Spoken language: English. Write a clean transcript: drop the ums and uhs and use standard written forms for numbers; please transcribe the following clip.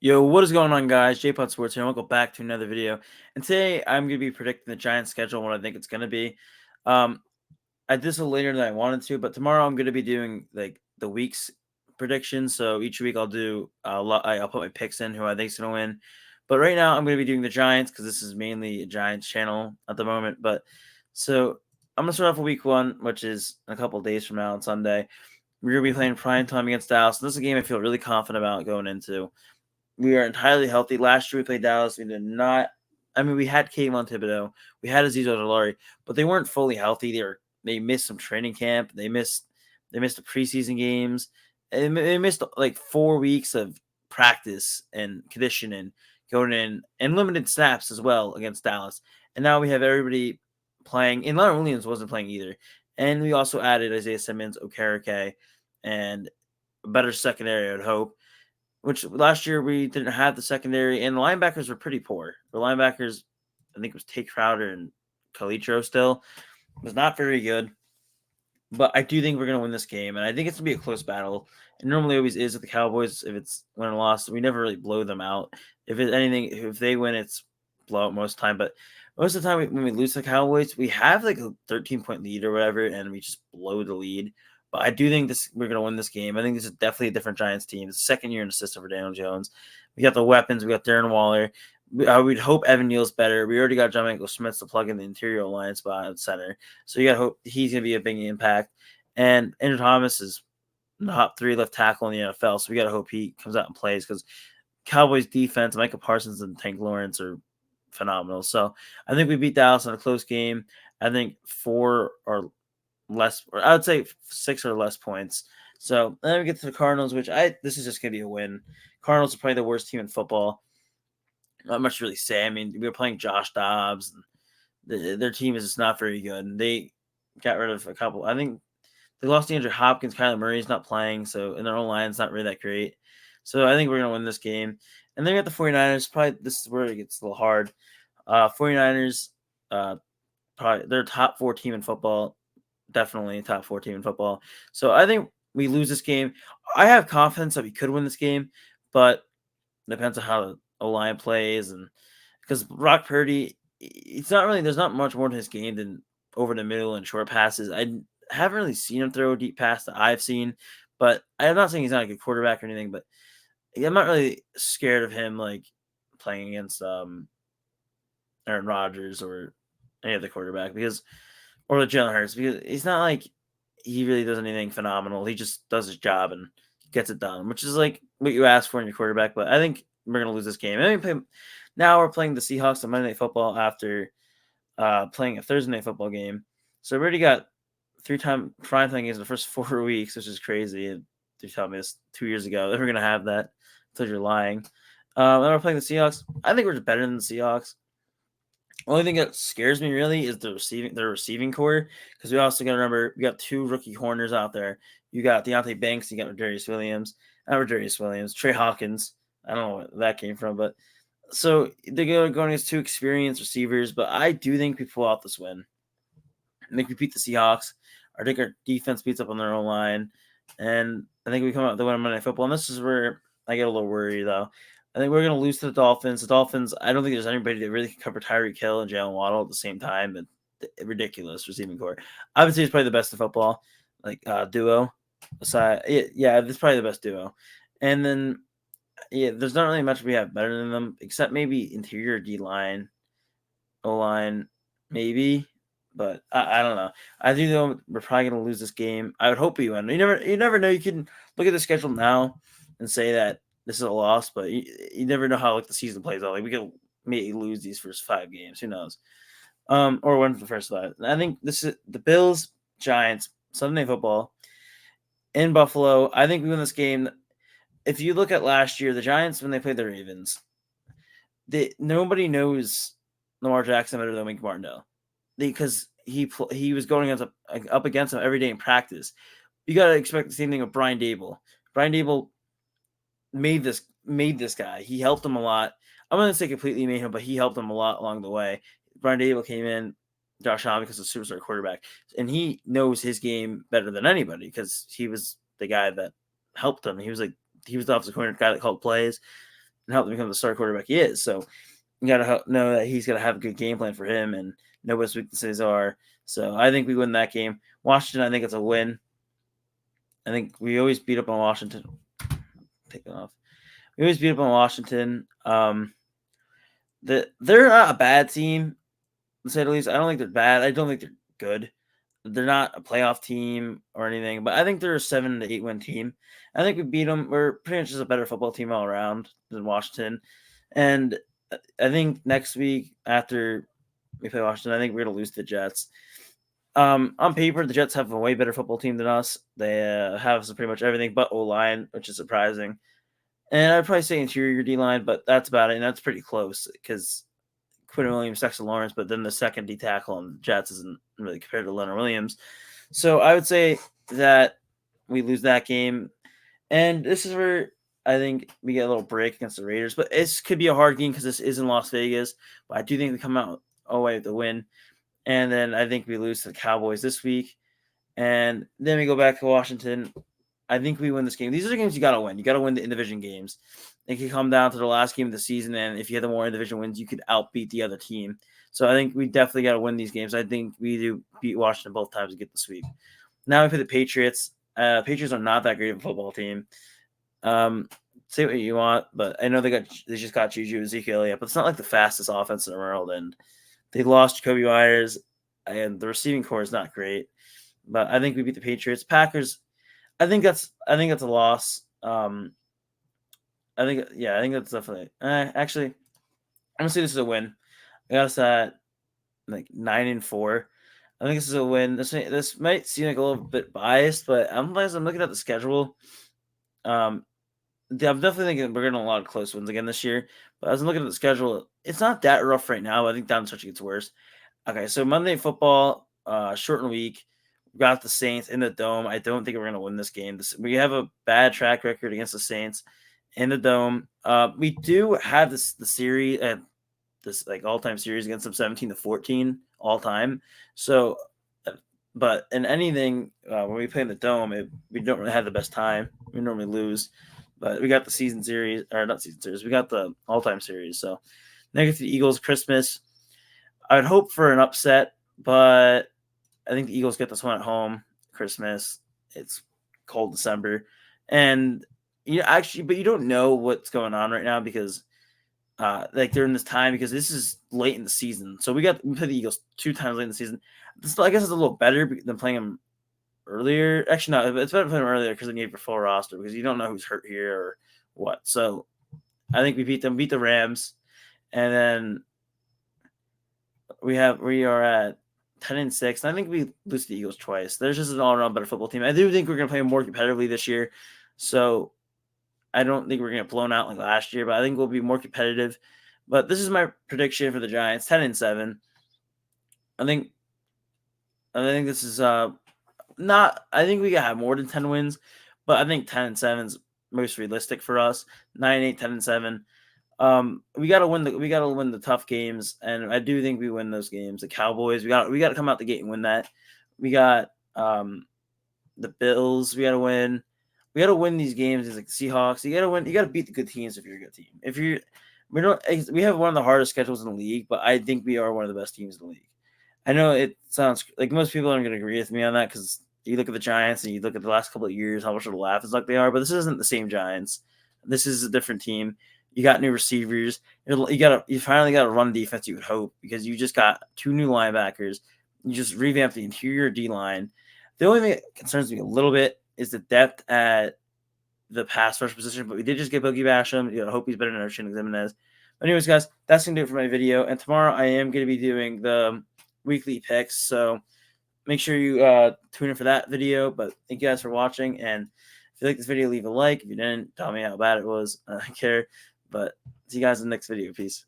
Yo, what is going on, guys? JPOD-SPORTS here. Welcome back to another video. And today, I'm going to be predicting the Giants' schedule and what I think it's going to be. Um, I did this a little later than I wanted to, but tomorrow I'm going to be doing like the week's predictions. So each week I'll do I'll put my picks in who I think's going to win. But right now I'm going to be doing the Giants because this is mainly a Giants channel at the moment. But so I'm going to start off with week 1, which is a couple days from now on Sunday. We're going to be playing prime time against Dallas. And this is a game I feel really confident about going into. We are entirely healthy. Last year we played Dallas. We did not. I mean, we had Kayvon Thibodeau, we had Azeez Ojulari, but they weren't fully healthy. They missed some training camp. They missed the preseason games. And they missed like 4 weeks of practice and conditioning going in, and limited snaps as well against Dallas. And now we have everybody playing. And Leonard Williams wasn't playing either. And we also added Isaiah Simmons, Okereke, and a better secondary, I would hope. Which last year we didn't have the secondary, and the linebackers were pretty poor. The linebackers, I think it was Tate Crowder and Calitro still, was not very good. But I do think we're going to win this game, and I think it's going to be a close battle. It normally always is with the Cowboys. If it's win or loss, we never really blow them out. If it's anything, if they win, it's blowout most of the time. But most of the time when we lose to the Cowboys, we have like a 13-point lead or whatever, and we just blow the lead. But I do think we're going to win this game. I think this is definitely a different Giants team. It's the second year in the system for Daniel Jones. We got the weapons. We got Darren Waller. We'd hope Evan Neal's better. We already got John Michael Schmitz to plug in the interior line spot at center. So you got to hope he's going to be a big impact. And Andrew Thomas is the top 3 left tackle in the NFL. So we got to hope he comes out and plays because Cowboys defense, Micah Parsons and Tank Lawrence are phenomenal. So I think we beat Dallas in a close game. I think 4 or less, or I would say 6 or less points. So then we get to the Cardinals, which this is just going to be a win. Cardinals are probably the worst team in football. Not much to really say. I mean, we were playing Josh Dobbs. And their team is just not very good. They got rid of a couple. I think they lost Andrew Hopkins. Kyler Murray's not playing, so in their own line, it's not really that great. So I think we're going to win this game. And then we got the 49ers. Probably this is where it gets a little hard. 49ers, probably they're top 4 team in football. Definitely top 4 team in football. So I think we lose this game. I have confidence that we could win this game, but it depends on how the O-line plays. And because Brock Purdy, it's not really, there's not much more to his game than over the middle and short passes. I haven't really seen him throw a deep pass that I've seen, but I'm not saying he's not a good quarterback or anything, but I'm not really scared of him like playing against Aaron Rodgers or any other quarterback or the Jalen Hurts, because he's not like he really does anything phenomenal. He just does his job and gets it done, which is like what you ask for in your quarterback. But I think we're going to lose this game. Now we're playing the Seahawks on Monday Night Football after playing a Thursday Night Football game. So we already got 3-time prime time games in the first 4 weeks, which is crazy. They told me this 2 years ago that we're going to have that. I thought you're lying. Then we're playing the Seahawks. I think we're better than the Seahawks. Only thing that scares me really is their receiving core, because we also got to remember we got 2 rookie corners out there. You got Deontay Banks, you got Trey Hawkins. I don't know where that came from, but so they're going against 2 experienced receivers. But I do think we pull out this win. I think we beat the Seahawks. I think our defense beats up on their own line, and I think we come out the win on Monday Night Football. And this is where I get a little worried, though. I think we're going to lose to the Dolphins. The Dolphins, I don't think there's anybody that really can cover Tyreek Hill and Jalen Waddle at the same time. But ridiculous receiving core. I would say it's probably the best in football, like duo. Aside, yeah, it's probably the best duo. And then, there's not really much we have better than them, except maybe interior D line, O line, maybe. But I don't know. I do know we're probably going to lose this game. I would hope we win. You never know. You can look at the schedule now and say that this is a loss, but you never know how like the season plays out. Like we could maybe lose these first 5 games. Who knows? Or win the first 5. I think this is the Bills, Giants, Sunday Night Football in Buffalo. I think we win this game. If you look at last year, the Giants, when they played the Ravens, nobody knows Lamar Jackson better than Wink Martindale, because he was going up against him every day in practice. You got to expect the same thing with Brian Dable. Brian Dable made this guy. He helped him a lot. I'm going to say completely made him, but he helped him a lot along the way. Brian Dable came in, Josh Allen, because of the superstar quarterback, and he knows his game better than anybody because he was the guy that helped him. He was the offensive coordinator guy that called plays. and help him become the star quarterback he is. So you got to know that he's got to have a good game plan for him and know what his weaknesses are. So I think we win that game. Washington, I think it's a win. I think we always beat up on Washington. Take it off. We always beat up on Washington. They're not a bad team, to say the least. I don't think they're bad. I don't think they're good. They're not a playoff team or anything, but I think they're a 7 to 8 win team. I think we beat them. We're pretty much just a better football team all around than Washington. And I think next week after we play Washington, I think we're going to lose to the Jets. On paper, the Jets have a way better football team than us. They have pretty much everything but O-line, which is surprising. And I'd probably say interior D-line, but that's about it. And that's pretty close because Quinn Williams, Dexter Lawrence, but then the second D tackle on the Jets isn't really compared to Leonard Williams. So I would say that we lose that game. And this is where I think we get a little break against the Raiders. But this could be a hard game because this is in Las Vegas. But I do think we come out away with the win. And then I think we lose to the Cowboys this week. And then we go back to Washington. I think we win this game. These are the games you got to win. You got to win the in-division games. It can come down to the last game of the season, and if you have the more in-division wins, you could outbeat the other team. So I think we definitely got to win these games. I think we do beat Washington both times to get the sweep. Now we play the Patriots. Patriots are not that great of a football team. Say what you want, but I know they just got Juju Ezekiel Elliott, but it's not like the fastest offense in the world, and they lost Jacoby Myers, and the receiving core is not great. But I think we beat the Patriots. Packers, I think that's a loss. I think that's definitely. Actually, I'm gonna say this is a win. I got us at like 9-4. I think this is a win. This might seem like a little bit biased, but I'm looking at the schedule. I'm definitely thinking we're getting a lot of close wins again this year. But as I'm looking at the schedule, it's not that rough right now. I think down the stretch it gets worse. Okay, so Monday Night Football, shortened week. We got the Saints in the Dome. I don't think we're going to win this game. We have a bad track record against the Saints in the Dome. We do have the series, this like all-time series against them, 17-14 all time. So, but in anything when we play in the Dome, we don't really have the best time. We normally lose, but we got the season series, or not season series. We got the all-time series. So, next to the Eagles, Christmas. I would hope for an upset, but I think the Eagles get this one at home. Christmas. It's cold December, and but you don't know what's going on right now because, like during this time, because this is late in the season. So we play the Eagles 2 times late in the season. I guess it's a little better than playing them earlier. Actually, no, it's better playing them earlier because then you have your full roster because you don't know who's hurt here or what. So I think we beat the Rams, and then we are at 10-6. And I think we lose to the Eagles twice. There's just an all-around better football team. I do think we're going to play more competitively this year. So I don't think we're going to get blown out like last year, but I think we'll be more competitive. But this is my prediction for the Giants, 10-7. I think this is not. I think we got to have more than 10 wins, but I think 10-7 is most realistic for us. 9-8, 10-7. We gotta win the tough games, and I do think we win those games. The Cowboys, we gotta come out the gate and win that. We got the Bills, we gotta win. We gotta win these games. It's like the Seahawks. You gotta win. You gotta beat the good teams if you're a good team. We have one of the hardest schedules in the league, but I think we are one of the best teams in the league. I know it sounds like most people aren't gonna agree with me on that because you look at the Giants and you look at the last couple of years, how much of a laugh is like they are, but this isn't the same Giants. This is a different team. You got new receivers. You finally got a run defense, you would hope, because you just got 2 new linebackers. You just revamped the interior D-line. The only thing that concerns me a little bit is the depth at the pass rush position, but we did just get Boogie Basham. I hope he's better than Ocean Jimenez. But anyways, guys, that's going to do it for my video. And tomorrow I am going to be doing the weekly picks, so make sure you tune in for that video. But thank you guys for watching, and if you like this video, leave a like. If you didn't, tell me how bad it was. I don't care. But see you guys in the next video. Peace.